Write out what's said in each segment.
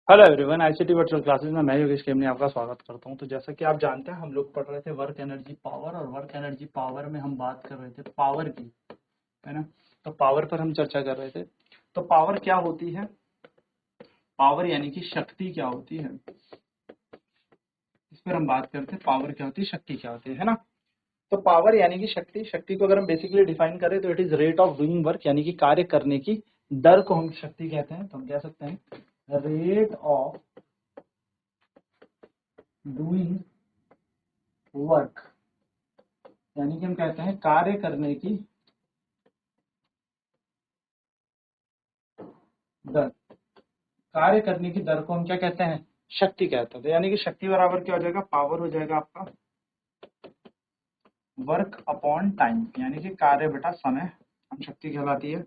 Hello everyone, ICT virtual classes में मैं योगेश केमनी आपका स्वागत करता हूं। तो जैसा कि आप जानते हैं, हम लोग पढ़ रहे थे वर्क एनर्जी पावर, और वर्क एनर्जी पावर में हम बात कर रहे थे पावर की, है ना। तो पावर पर हम चर्चा कर रहे थे। तो पावर क्या होती है, पावर यानी कि शक्ति क्या होती है, इस पर हम बात करते हैं। पावर क्या होती है, शक्ति क्या होती है ना। तो पावर यानी कि शक्ति, शक्ति को अगर हम बेसिकली डिफाइन करें तो it is rate of doing work, यानी कि कार्य करने की दर को हम शक्ति कहते हैं। तो हम कह सकते हैं रेट ऑफ डूइंग वर्क, यानी कि हम कहते हैं कार्य करने की दर। कार्य करने की दर को हम क्या कहते हैं, शक्ति कहते हैं। तो यानी कि शक्ति बराबर क्या हो जाएगा, पावर हो जाएगा आपका वर्क अपॉन टाइम, यानी कि कार्य बटा समय हम शक्ति कहलाती है।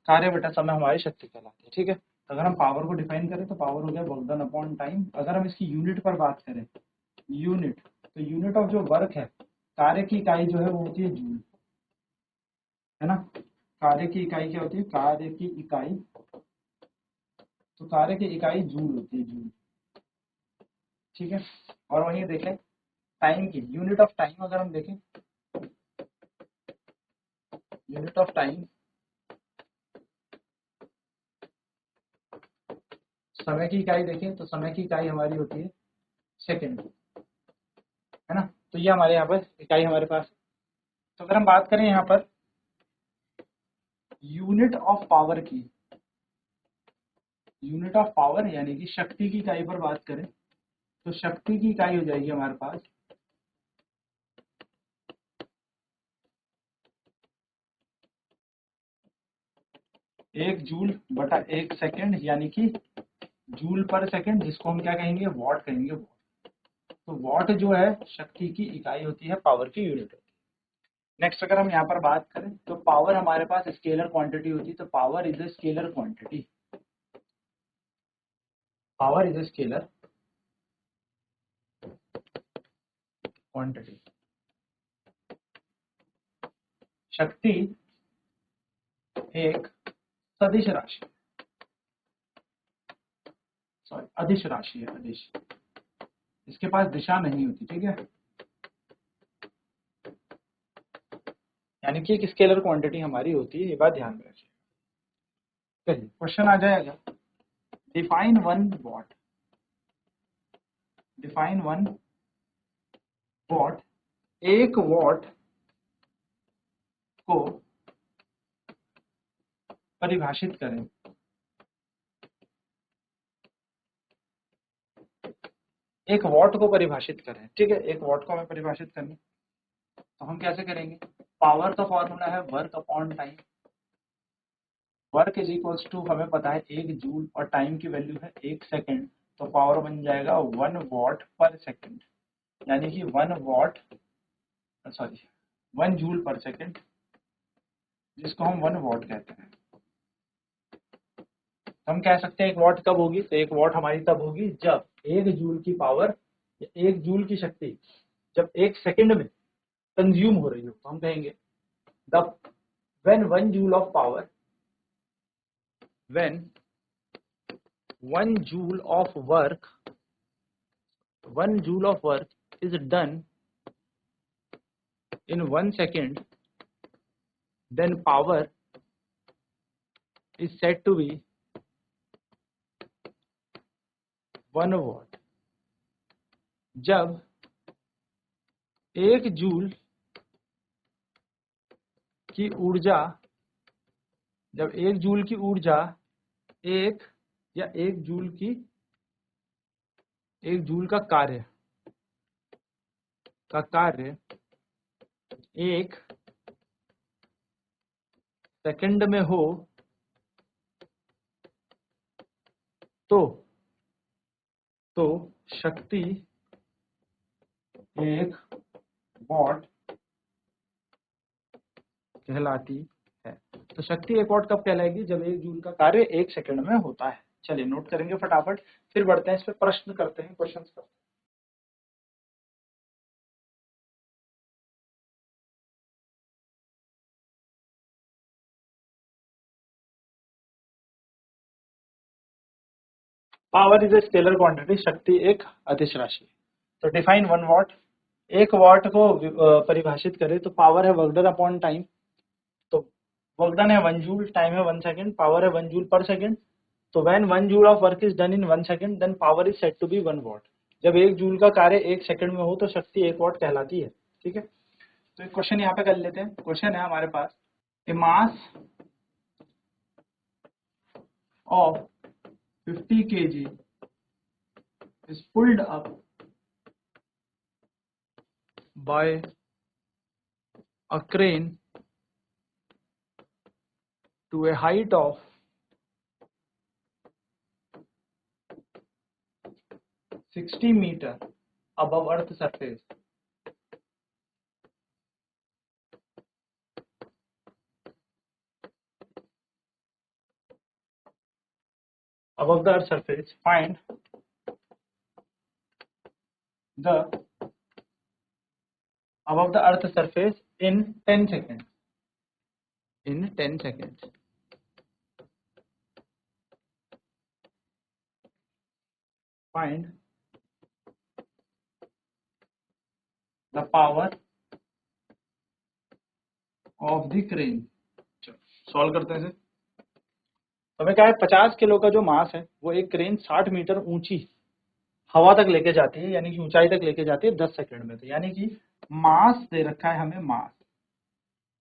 कार्य बटा समय हमारी शक्ति कहलाती है, ठीक है। तो अगर हम पावर को डिफाइन करें तो पावर हो गया वर्क डन अपॉन टाइम। अगर हम इसकी यूनिट पर बात करें, यूनिट, तो यूनिट ऑफ जो वर्क है, कार्य की इकाई जो है वो होती है जूल, है ना। कार्य की इकाई क्या होती है, कार्य की इकाई, तो कार्य की इकाई जूल होती है, जूल, ठीक है। और वहीं देखें टाइम की यूनिट ऑफ टाइम, अगर हम देखें यूनिट ऑफ टाइम, समय की इकाई देखें तो समय की इकाई हमारी होती है सेकंड, है ना। तो ये हमारे यहाँ पर इकाई हमारे पास है। तो अगर हम बात करें यहाँ पर यूनिट ऑफ पावर की, यूनिट ऑफ पावर यानी कि शक्ति की इकाई पर बात करें तो शक्ति की इकाई हो जाएगी हमारे पास 1 जूल बटा 1 सेकेंड, यानी कि जूल पर सेकेंड, जिसको हम क्या कहेंगे, वॉट कहेंगे, वॉट। तो वॉट जो है शक्ति की इकाई होती है, पावर की यूनिट होती है। नेक्स्ट अगर हम यहाँ पर बात करें तो पावर हमारे पास स्केलर क्वांटिटी होती है। तो power is a scalar quantity, power is a scalar quantity. शक्ति एक सदिश राशि, सॉरी अदिश राशि है, अदिश, इसके पास दिशा नहीं होती, ठीक है। यानी कि एक स्केलर क्वांटिटी हमारी होती है, ये बात ध्यान में रखिए। चलिए क्वेश्चन आ जाएगा, define one what, define one what, एक वॉट को परिभाषित करें। एक वॉट को परिभाषित करें, ठीक है। एक वॉट को हमें परिभाषित करनी, तो हम कैसे करेंगे, पावर का फॉर्मूला है work upon time. Work is equals to, हमें पता है 1 जूल, और टाइम की वैल्यू है 1 सेकेंड। तो पावर बन जाएगा 1 वॉट पर सेकेंड, यानी कि 1 वॉट, सॉरी 1 जूल पर सेकेंड, जिसको हम 1 वॉट कहते हैं। हम कह सकते हैं एक वॉट कब होगी, तो एक वॉट हमारी तब होगी जब 1 जूल की पावर, 1 जूल की शक्ति जब 1 सेकेंड में कंज्यूम हो रही हो, तो हम कहेंगे the when 1 joule of power, when 1 joule of work, 1 joule of work is done in 1 second, then power is said to be 1 watt. जब 1 जूल की ऊर्जा, जब 1 जूल की ऊर्जा एक, या 1 जूल की, 1 जूल का कार्य, का कार्य 1 सेकेंड में हो, तो शक्ति 1 वॉट कहलाती है। तो शक्ति 1 वॉट कब कहलाएगी, जब 1 जूल का कार्य 1 सेकेंड में होता है। चलिए नोट करेंगे फटाफट, फिर बढ़ते हैं इस पे, प्रश्न करते हैं, क्वेश्चंस करते हैं। Power is a scalar quantity, शक्ति एक अदिश राशि। तो डिफाइन 1 वॉट, 1 वॉट को परिभाषित करें तो पावर है वर्क डन अपॉन टाइम। तो वर्क डन है 1 जूल, टाइम है 1 सेकंड, पावर है 1 जूल पर सेकंड। तो when 1 joule of work is done in 1 second then power is said to be 1 watt. जब 1 जूल का कार्य 1 सेकंड में हो तो शक्ति 1 वॉट कहलाती है। ठीक है, तो एक क्वेश्चन यहाँ पे कर लेते हैं। क्वेश्चन है हमारे पास, ए मास of 50 kg is pulled up by a crane to a height of 60 meter above earth surface. Above the earth surface, find the above the earth surface in 10 seconds. In 10 seconds. Find the power of the crane. Solve करते हैं इसे। हमें क्या है, 50 kilo का जो मास है वो एक क्रेन 60 मीटर ऊंची हवा तक लेके जाती है, यानी कि ऊंचाई तक लेके जाती है 10 सेकंड में। तो यानी कि मास दे रखा है हमें,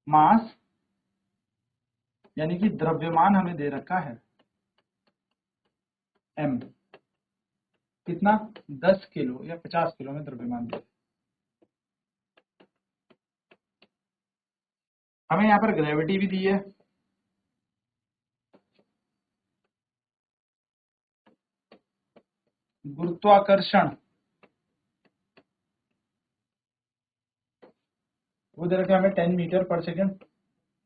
मास यानी कि द्रव्यमान हमें दे रखा है m, कितना 10 किलो या 50 किलो में द्रव्यमान दिया। हमें यहाँ पर ग्रेविटी भी दी है, गुरुत्वाकर्षण वो दे रखा है हमें 10 मीटर पर सेकंड,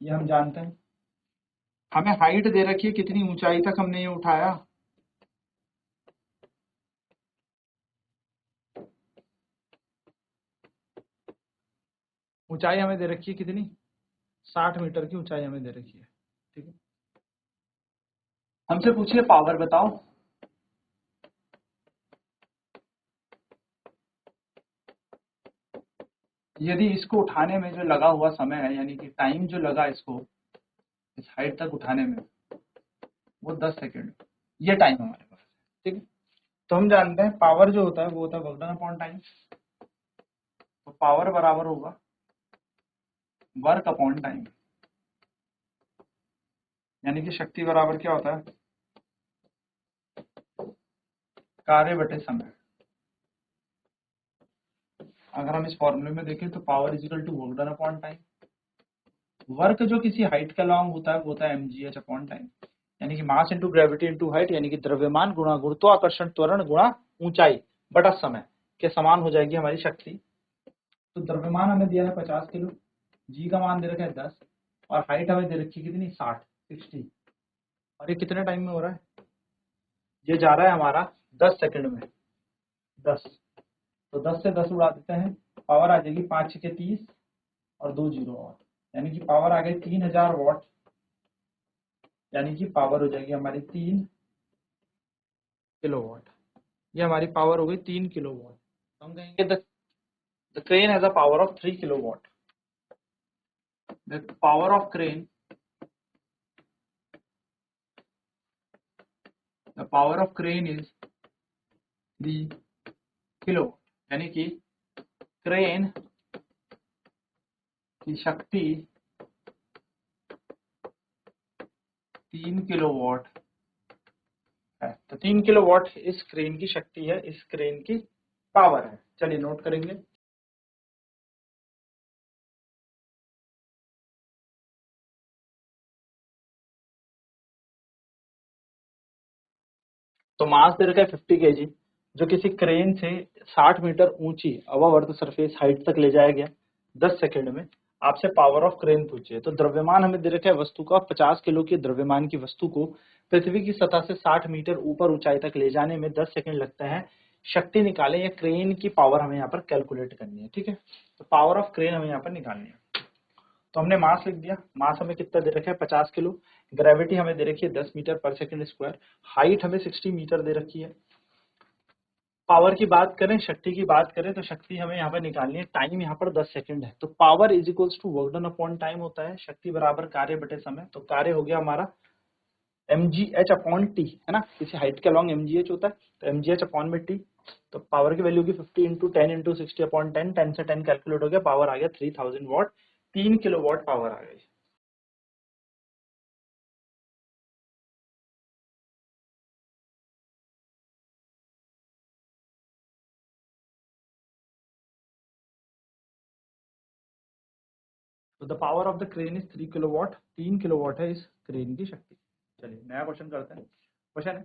ये हम जानते हैं। हमें हाइट दे रखी है, कितनी ऊंचाई तक हमने ये उठाया, ऊंचाई हमें दे रखी है कितनी, 60 मीटर की ऊंचाई हमें दे रखी है। ठीक है, हमसे पूछिए पावर बताओ। यदि इसको उठाने में जो लगा हुआ समय है, यानी कि टाइम जो लगा इसको इस हाइट तक उठाने में, वो 10 सेकेंड, ये टाइम हमारे पास है। ठीक है, तो हम जानते हैं पावर जो होता है वो होता है वर्क डन अपॉन टाइम। तो पावर बराबर होगा वर्क अपॉन टाइम, यानी कि शक्ति बराबर क्या होता है, कार्य बटे समय। अगर हम इस फॉर्मूले में देखें तो power is equal to work done upon time. Work जो किसी हाइट के अलॉन्ग होता है वो होता है mgh अपॉन टाइम, यानी कि mass into gravity into height, यानी कि द्रव्यमान गुणा गुरुत्वाकर्षण त्वरण गुणा ऊंचाई बटा समय के समान हो जाएगी हमारी शक्ति। तो द्रव्यमान हमें दिया है 50 किलो, जी का मान दे रखा है 10 और हाइट हमें दे रखी है कितनी 60। और ये कितने टाइम में हो रहा है, ये जा रहा है हमारा 10 सेकंड में 10। तो 10 से 10 उड़ा देते हैं, पावर आ जाएगी 5 6 30 और 2 जीरो और, यानी कि पावर आ गई 3000 वॉट, यानी कि पावर हो जाएगी हमारी 3 किलोवाट। ये हमारी पावर हो गई 3 किलोवाट। तो हम कहेंगे the crane has a power of 3 kilowatt. The power of crane, the power of crane is 3 kilowatt, यानी कि क्रेन की शक्ति 3 किलोवाट है। तो 3 किलोवाट इस क्रेन की शक्ति है, इस क्रेन की पावर है। चलिए नोट करेंगे। तो मास दे रखा है 50 केजी, जो किसी क्रेन से 60 मीटर ऊंची अबव अर्थ सरफेस हाइट तक ले जाया गया 10 सेकंड में। आपसे पावर ऑफ क्रेन पूछिए। तो द्रव्यमान हमें दे रखा है वस्तु का, 50 किलो की द्रव्यमान की वस्तु को पृथ्वी की सतह से 60 मीटर ऊपर ऊंचाई तक ले जाने में 10 सेकंड लगते हैं। शक्ति निकालें या क्रेन की पावर हमें यहाँ पर कैलकुलेट करनी है। ठीक है, तो पावर ऑफ क्रेन हमें यहाँ पर निकालनी है। तो हमने मास लिख दिया, मास हमें कितना दे रखा है 50 किलो, ग्रेविटी हमें दे रखी है 10 मीटर पर सेकंड स्क्वायर, हाइट हमें 60 मीटर दे रखी है। पावर की बात करें, शक्ति की बात करें, तो शक्ति हमें यहाँ पर निकालनी है, टाइम यहाँ पर 10 सेकंड है, तो power is equals to work done upon time होता है, शक्ति बराबर कार्य बटे समय, तो कार्य हो गया हमारा mgh अपॉन टी, है ना, किसी हाइट के अलॉन्ग mgh होता है, तो mgh अपॉन में टी, तो पावर की वैल्यू की 50 इंटू 10 इंटू 60 अपॉन 10, 10 से 10 कैलकुलेट हो गया, पावर आ गया 3000 वाट, 3 किलो वाट पावर आ गई। तो the power of the crane is 3 kilowatt, 3 kilowatt है इस क्रेन की शक्ति। चलिए नया क्वेश्चन करते हैं। क्वेश्चन है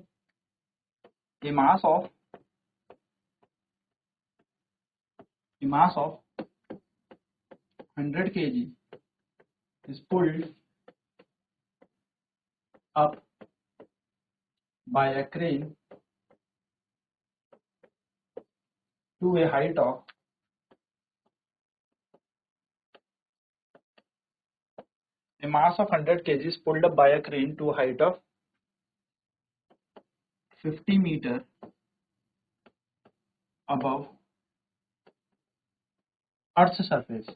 ए mass of 100 kg is pulled up by a crane to a height of a mass of 100 kg is pulled up by a crane to a height of 50 meter above Earth's surface.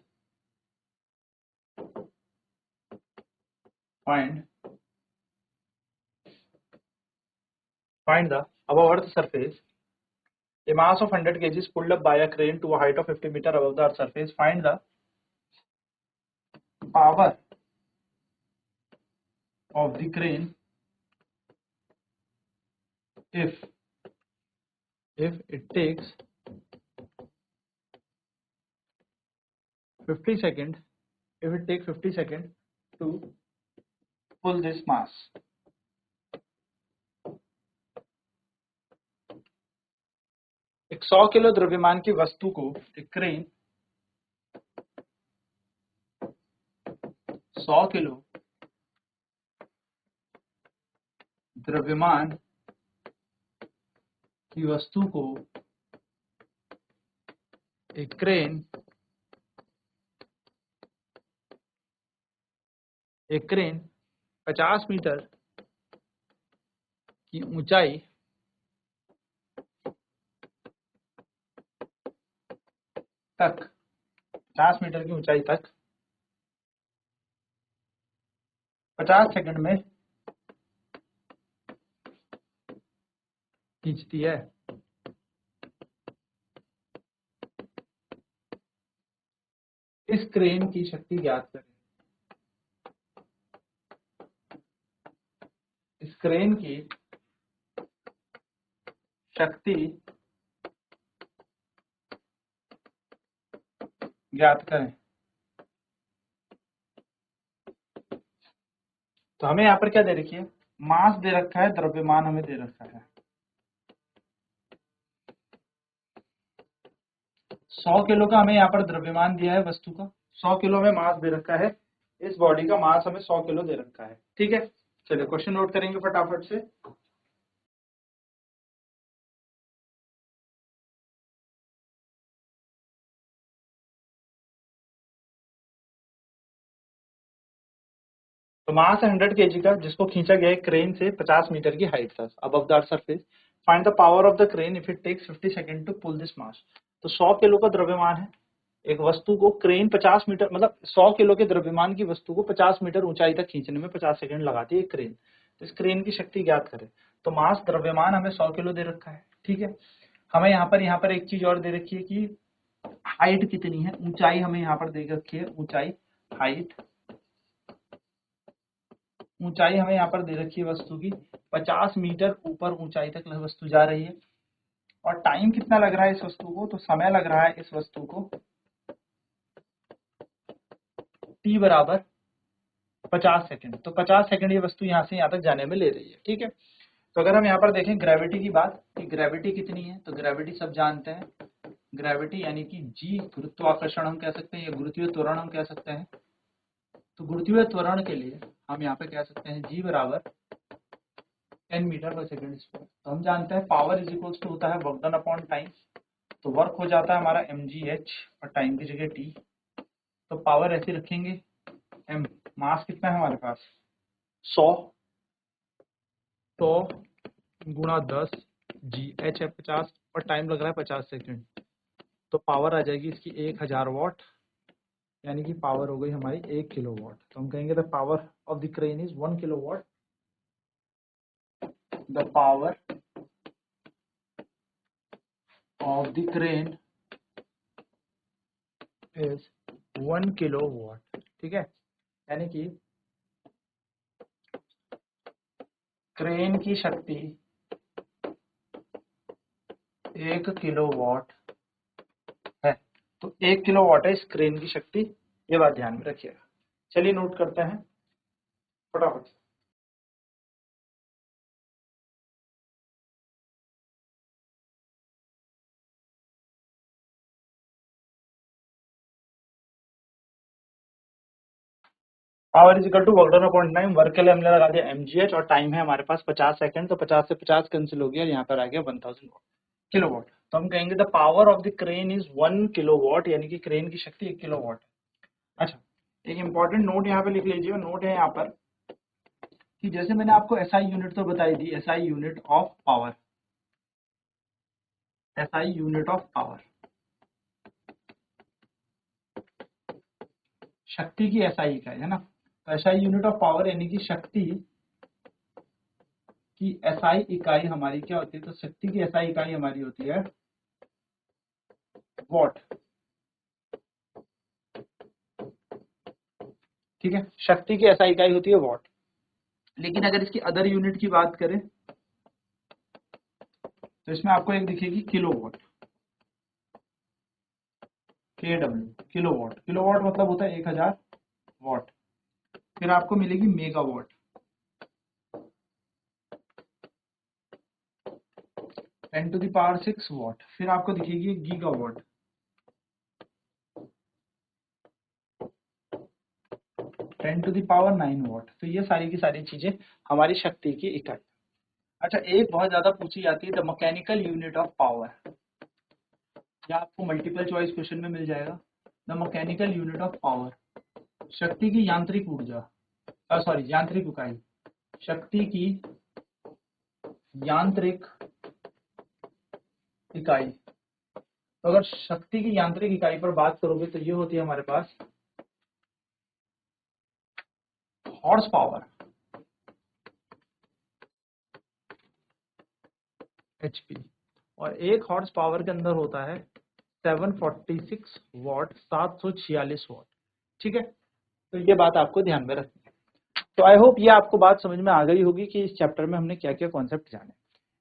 Find the above Earth's surface. A mass of 100 kg is pulled up by a crane to a height of 50 meter above the Earth's surface. Find the power of the crane if it takes 50 seconds to pull this mass. एक 100 kilo द्रव्यमान की वस्तु को एक crane 100 kilo द्रव्यमान की वस्तु को एक क्रेन 50 मीटर की ऊंचाई तक 50 मीटर की ऊंचाई तक 50 सेकंड में खींचती है। इस क्रेन की शक्ति ज्ञात करें। इस क्रेन की शक्ति ज्ञात करें। तो हमें यहाँ पर क्या दे रखी है, मास दे रखा है, द्रव्यमान हमें दे रखा है। 100 किलो का हमें यहाँ पर द्रव्यमान दिया है वस्तु का, 100 किलो में मास दे रखा है, इस बॉडी का मास हमें 100 किलो दे रखा है। ठीक है, चलिए क्वेश्चन नोट करेंगे फटाफट से। तो मास है 100 kg का, जिसको खींचा गया है क्रेन से 50 मीटर की हाइट तक above the earth surface. Find the power of the crane if it takes 50 second to pull this mass. तो 100 किलो का द्रव्यमान है, एक वस्तु को क्रेन 50 मीटर, मतलब 100 किलो के द्रव्यमान की वस्तु को 50 मीटर ऊंचाई तक खींचने में 50 सेकंड लगाती है एक क्रेन। तो इस क्रेन की शक्ति ज्ञात करें। तो मास द्रव्यमान हमें 100 किलो दे रखा है। ठीक है, हमें यहाँ पर एक चीज और दे रखी है कि हाइट कितनी है, ऊंचाई हमें यहाँ पर दे रखी है, ऊंचाई हाइट, ऊंचाई हमें यहाँ पर दे रखी है वस्तु की 50 मीटर ऊपर ऊंचाई तक वस्तु जा रही है। और टाइम कितना लग रहा है इस वस्तु को, तो समय लग रहा है इस वस्तु को t बराबर 50 सेकंड। तो 50 सेकंड ये वस्तु यहाँ से यहाँ तक जाने में ले रही है। ठीक है, तो अगर हम यहाँ पर देखें ग्रेविटी की बात, कि ग्रेविटी कितनी है, तो ग्रेविटी सब जानते हैं, ग्रेविटी यानी कि जी, गुरुत्वाकर्षण हम कह सकते हैं या गुरुत्वीय त्वरण हम कह सकते हैं। तो गुरुत्वीय त्वरण के लिए हम यहाँ पे कह सकते हैं जी बराबर 10 मीटर पर सेकंड स्क्वायर। तो हम जानते हैं पावर इज इक्वल्स टू होता है वर्क डन अपॉन टाइम। तो वर्क हो जाता है हमारा mgh और टाइम की जगह t। तो पावर ऐसे रखेंगे m, मास कितना है हमारे पास 100, तो गुणा 10 g, h है 50 और टाइम लग रहा है 50 सेकंड, तो पावर आ जाएगी इसकी 1000 वाट, यानी कि पावर हो गई हमारी 1 किलोवाट। तो हम कहेंगे the power of the crane is 1 kilowatt, the power of the crane is 1 kilowatt. ठीक है, यानी कि क्रेन की शक्ति 1 किलोवाट है, तो 1 किलोवाट है इस क्रेन की शक्ति, ये बात ध्यान में रखिएगा। चलिए नोट करते हैं फटाफट। Power is equal to work done upon time, work के लिए हमने लगा दिया mgh और टाइम है हमारे पास 50 सेकंड, तो 50 से 50 कैंसिल हो गया और यहाँ पर आ गया 1000 किलोवाट। तो हम कहेंगे the power of the crane is 1 kilowatt, यानी कि क्रेन की शक्ति 1 किलोवाट। अच्छा, एक इंपॉर्टेंट नोट यहाँ पे लिख लीजिए, नोट है यहाँ पर कि जैसे मैंने आपको SI यूनिट तो बताई थी, SI unit of power, SI unit of power, शक्ति की SI इकाई है ना। तो SI यूनिट ऑफ पावर यानी कि शक्ति की SI इकाई हमारी क्या होती है, तो शक्ति की SI इकाई हमारी होती है वॉट। ठीक है, शक्ति की SI इकाई होती है वॉट। लेकिन अगर इसकी अदर यूनिट की बात करें तो इसमें आपको एक दिखेगी किलोवाट, KW, किलोवाट। किलोवाट मतलब होता है 1000 वाट। फिर आपको मिलेगी मेगावाट, 10 टू द पावर 6 वाट। फिर आपको दिखेगी गीगावाट, 10 टू द पावर 9 वाट। तो ये सारी की सारी चीजें हमारी शक्ति की इकाई। अच्छा, एक बहुत ज्यादा पूछी जाती है the mechanical unit of power, या आपको मल्टीपल चॉइस क्वेश्चन में मिल जाएगा। The mechanical unit of power, शक्ति की यांत्रिक ऊर्जा, सॉरी यांत्रिक इकाई, शक्ति की यांत्रिक इकाई। तो अगर शक्ति की यांत्रिक इकाई पर बात करोगे तो ये होती है हमारे पास हॉर्स पावर, HP, और एक हॉर्स पावर के अंदर होता है 746 वाट, 746 वाट। ठीक है, तो ये बात आपको ध्यान में रखनी है। तो आई होप ये आपको बात समझ में आ गई होगी कि इस चैप्टर में हमने क्या क्या कॉन्सेप्ट जाने।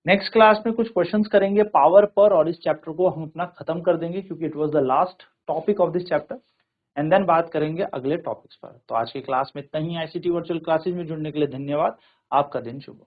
नेक्स्ट क्लास में कुछ क्वेश्चंस करेंगे पावर पर, और इस चैप्टर को हम अपना खत्म कर देंगे क्योंकि it was the last topic of this chapter, and then बात करेंगे अगले टॉपिक्स पर। तो आज की क्लास में इतना ही। ICT वर्चुअल क्लासेज में जुड़ने के लिए धन्यवाद। आपका दिन शुभ हो।